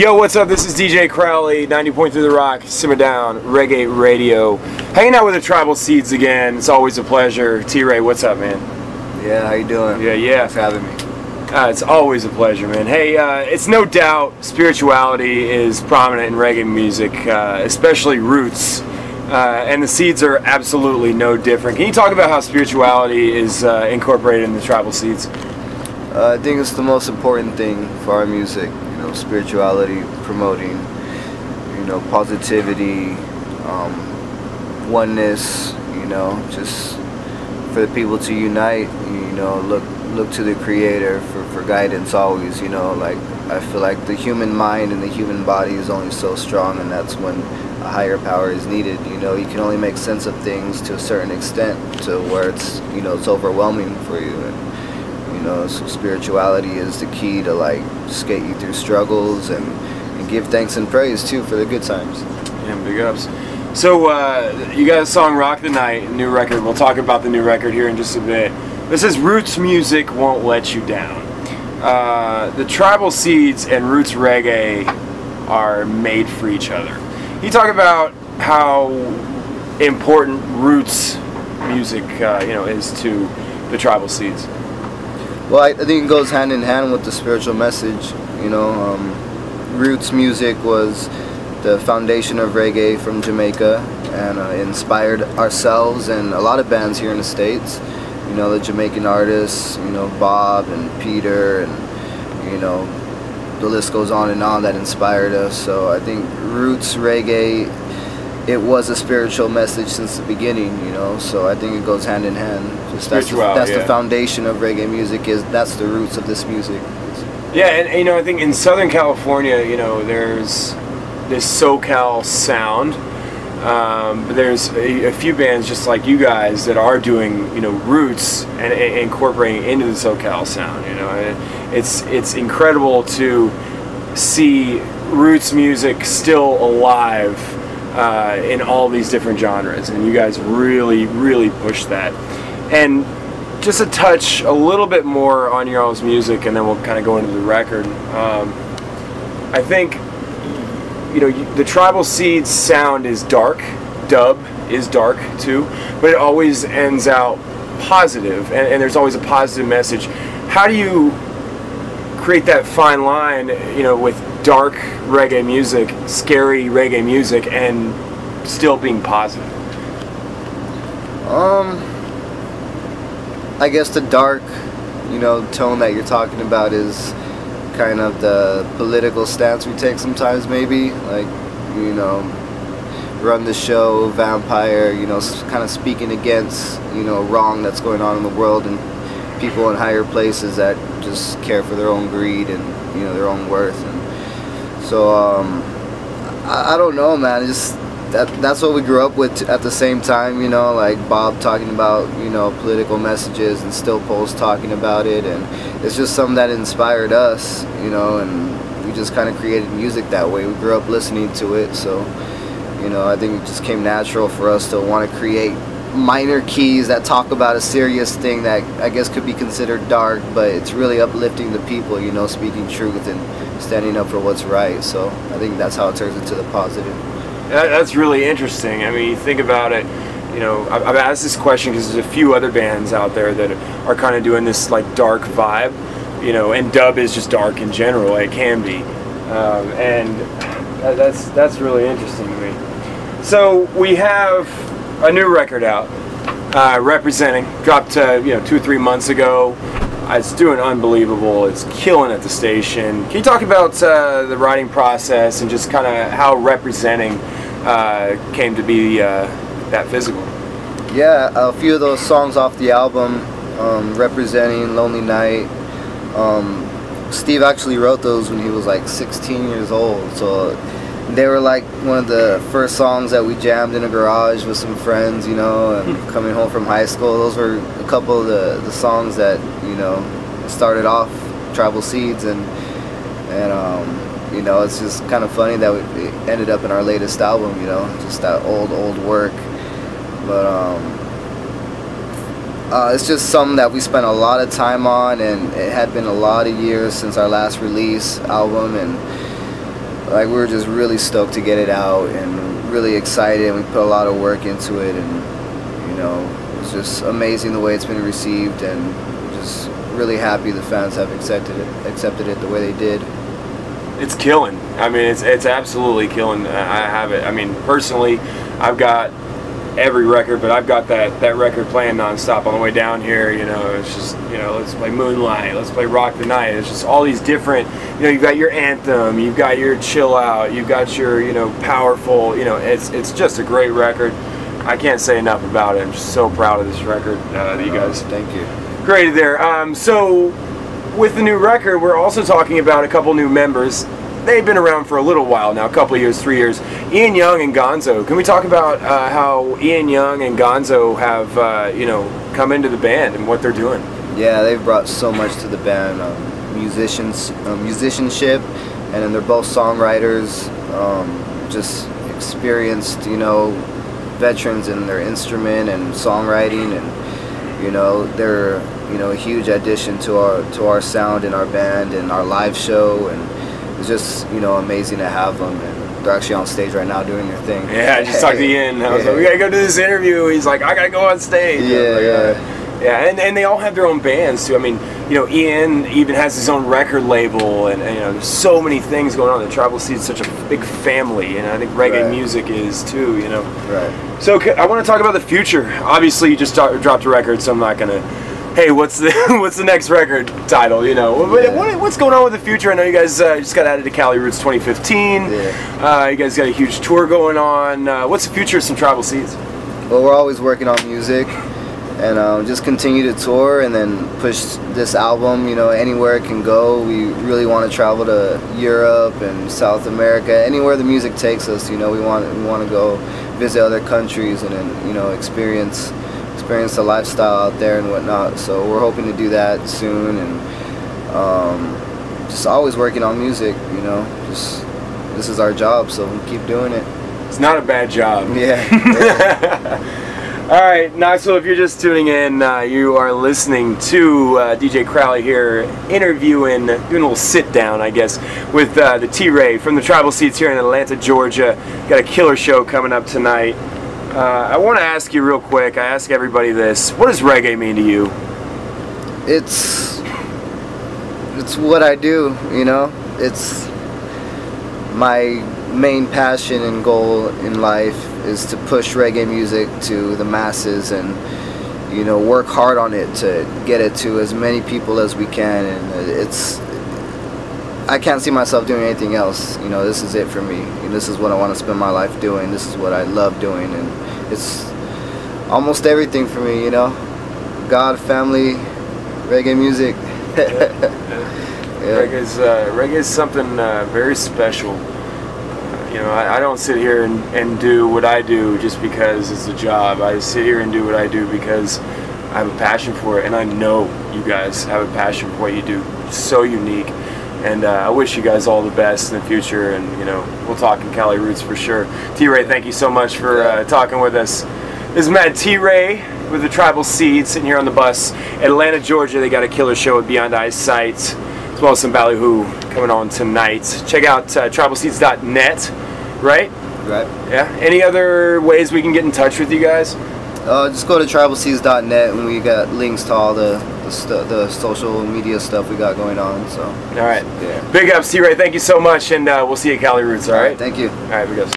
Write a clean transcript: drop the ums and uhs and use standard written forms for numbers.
Yo, what's up? This is DJ Crowley, 90.3 The Rock, Simmer Down, Reggae Radio. Hanging out with the Tribal Seeds again. It's always a pleasure. T-Ray, what's up, man? Yeah, how you doing? Yeah. Thanks for having me. It's always a pleasure, man. Hey, it's no doubt spirituality is prominent in reggae music, especially roots. And the Seeds are absolutely no different. Can you talk about how spirituality is incorporated in the Tribal Seeds? I think it's the most important thing for our music. You know, spirituality, promoting, you know, positivity, oneness. You know, just for the people to unite. You know, look to the Creator for guidance always. You know, like I feel like the human mind and the human body is only so strong, and that's when a higher power is needed. You know, you can only make sense of things to a certain extent, to where it's, you know, it's overwhelming for you. And, you know, so spirituality is the key to like just get you through struggles and give thanks and praise too for the good times. Yeah, big ups. So you got a song "Rock the Night," new record. We'll talk about the new record here in just a bit. This is Roots Music Won't Let You Down. The Tribal Seeds and Roots Reggae are made for each other. Can you talk about how important Roots music you know, is to the Tribal Seeds? Well, I think it goes hand in hand with the spiritual message. You know, Roots music was the foundation of reggae from Jamaica, and inspired ourselves and a lot of bands here in the States. You know, the Jamaican artists, you know, Bob and Peter, and, you know, the list goes on and on that inspired us. So I think Roots reggae, it was a spiritual message since the beginning, you know, so I think it goes hand in hand. Just that's the foundation of reggae music, that's the roots of this music. Yeah, and you know, I think in Southern California, you know, there's this SoCal sound, but there's a few bands just like you guys that are doing, you know, roots and incorporating into the SoCal sound, you know. And it's incredible to see roots music still alive in all these different genres, and you guys really push that. And just to touch a little bit more on your all's music, and then we'll kind of go into the record. I think, you know, the Tribal Seeds sound is dark, dub is dark too, but it always ends out positive, and there's always a positive message. How do you create that fine line, you know, with dark reggae music, scary reggae music, and still being positive? I guess the dark, you know, tone that you're talking about is kind of the political stance we take sometimes, maybe, like, you know, Run the Show, Vampire, you know, kind of speaking against, you know, wrong that's going on in the world, and people in higher places that just care for their own greed and, you know, their own worth. And so I don't know, man, just that's what we grew up with at the same time, you know, like Bob talking about, you know, political messages, and Still Pulse talking about it, and it's just something that inspired us, you know, and we just kind of created music that way. We grew up listening to it, so, you know, I think it just came natural for us to want to create minor keys that talk about a serious thing that I guess could be considered dark, but it's really uplifting the people, you know, speaking truth and standing up for what's right. So I think that's how it turns into the positive. That's really interesting. I mean, you think about it, you know, I've asked this question because there's a few other bands out there that are kind of doing this like dark vibe, you know, and dub is just dark in general. It can be, and that's really interesting to me. So we have a new record out, Representing, dropped you know, 2 or 3 months ago. It's doing unbelievable. It's killing at the station. Can you talk about the writing process and just kind of how Representing came to be that physical? Yeah, a few of those songs off the album, Representing, Lonely Night, Steve actually wrote those when he was like 16 years old, so they were like one of the first songs that we jammed in a garage with some friends, you know, and coming home from high school. Those were a couple of the songs that, you know, started off Tribal Seeds, and you know, it's just kind of funny that it ended up in our latest album, you know, just that old work. But it's just something that we spent a lot of time on, and it had been a lot of years since our last release album, and like we were just really stoked to get it out and really excited, and we put a lot of work into it, and you know, it was just amazing the way it's been received, and just really happy the fans have accepted it the way they did. It's killing. I mean, it's absolutely killing. I have it. I mean, personally, I've got every record, but I've got that record playing nonstop on the way down here. You know, it's just, you know, let's play Moonlight, let's play Rock the Night. It's just all these different, you know, you've got your anthem, you've got your chill out, you've got your, you know, powerful, you know, it's just a great record. I can't say enough about it. I'm just so proud of this record that you guys thank you created there. So with the new record, we're also talking about a couple new members. They've been around for a little while now, a couple of years, 3 years. Ian Young and Gonzo. Can we talk about how Ian Young and Gonzo have, you know, come into the band and what they're doing? Yeah, they've brought so much to the band. Musicianship, and then they're both songwriters, just experienced, you know, veterans in their instrument and songwriting, and you know, they're, you know, a huge addition to our sound and our band and our live show, and it's just, you know, amazing to have them, and they're actually on stage right now doing their thing. Yeah, I just talked to Ian. I was like, we gotta go do this interview. He's like, I gotta go on stage. Yeah, and they all have their own bands too. I mean, you know, Ian even has his own record label, and you know, there's so many things going on. The Tribal Seeds is such a big family, and I think reggae music is too. You know. Right. So I want to talk about the future. Obviously, you just dropped a record, so I'm not gonna. Hey, what's the next record title? You know, what's going on with the future? I know you guys just got added to Cali Roots 2015. Yeah. You guys got a huge tour going on. What's the future of some Tribal Seeds? Well, we're always working on music, and just continue to tour, and then push this album, you know, anywhere it can go. We really want to travel to Europe and South America, anywhere the music takes us. You know, we want to go visit other countries, and then, you know, experience the lifestyle out there and whatnot. So we're hoping to do that soon, and just always working on music. You know, just this is our job, so we keep doing it. It's not a bad job. Yeah. All right, Knoxville, if you're just tuning in, you are listening to DJ Crowley here interviewing, doing a little sit down, I guess, with the T-Ray from the Tribal Seeds here in Atlanta, Georgia. Got a killer show coming up tonight. I want to ask you real quick, I ask everybody this, what does reggae mean to you? It's what I do, you know. It's my main passion and goal in life is to push reggae music to the masses, and you know, work hard on it to get it to as many people as we can. And I can't see myself doing anything else. You know, this is it for me. And this is what I want to spend my life doing. This is what I love doing, and it's almost everything for me. You know, God, family, reggae music. Reggae is something very special. You know, I don't sit here and do what I do just because it's a job. I sit here and do what I do because I have a passion for it, and I know you guys have a passion for what you do. It's so unique, and I wish you guys all the best in the future, and you know, we'll talk in Cali Roots for sure. T-Ray, thank you so much for talking with us. This is Mad T-Ray with the Tribal Seeds sitting here on the bus. Atlanta, Georgia, they got a killer show at Beyond Eyesight, as well as some Ballyhoo coming on tonight. Check out tribalseeds.net, right? Right. Yeah. Any other ways we can get in touch with you guys? Just go to tribalseeds.net, and we got links to all the social media stuff we got going on. So. All right. Yeah. Big ups, T-Ray. Thank you so much, and we'll see you at Cali Roots. All right. Thank you. All right. We go.